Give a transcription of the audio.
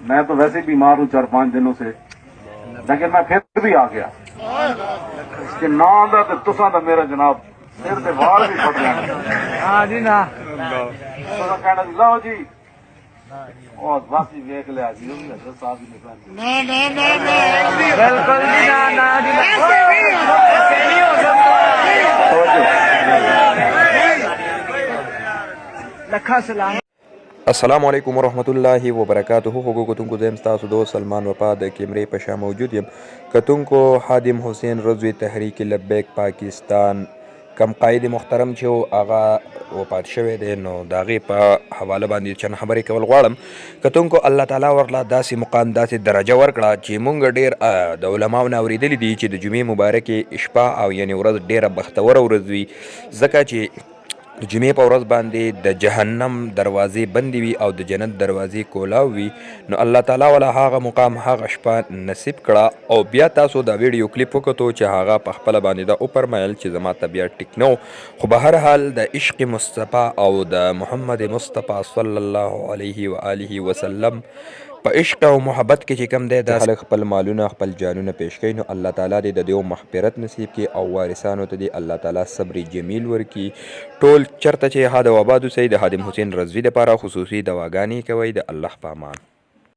मैं तो वैसे बीमार हूँ 4-5 दिनों से, लेकिन मैं फिर भी आ गया। इसके नाम दा ते तुसां दा मेरा जनाब सिर दे वाल भी फट जाने। हाँ जी ना तुसां कहना जी लो जी और बस ही वेख लिया जी हज़रत साहब ही निकल ना ना ना बिल्कुल जी ना ना जी नहीं हो सकता। लखा सलाम। अस्सलाम वालेकुम वरहमतुल्लाहि वबरकातुहू। होगो कतुंको ज़ैम स्तासु दोस्त सलमान वफा द कैमरे पशा मौजूद यम कतुंको खादिम हुसैन रज़ोई तहरीक लबीक पाकिस्तान कम कायद मुहतरम छो आगा वफات शवे दे नो दागे पा हवाला बांधी चन खबरें कवल गवाड़म कतुंको अल्लाह ताला वर्ला दासी मुकाम दासी दरजा वर्कड़ा ची मुंग डेर द उलमाओ ना औरिदली दी ची द जुमे मुबारक शपा او यानी ورځ ډیره بختور ورځ وي ځکه چې د جمعې په ورځ باندې د جهنم دروازې بندې وي او د جنت دروازې کولاو وي نو الله تعالی ولا هغه مقام هغه شپه نصیب کړه او بیا تاسو دا ویډیو کلیپ وکړو چې هغه په خپله باندې دا وپرمایل چې زما طبیعت ټیک نه و خو به هر حال د عشق مصطفی او د محمد مصطفی صلی الله علیه و آله وسلم په عشق او محبت کې چې کم دی دا خلک خپل مالونه خپل جانونه پیش کوي نو الله تعالی دې د دیو مغفرت نصیب کړي او وارثانو ته دې الله تعالی صبر جمیل ورکړي ټول چرته چې هاده و آباد اوسئ د خادم حسین رضوی دپاره خصوصي دواګانې کوئ د الله په امان.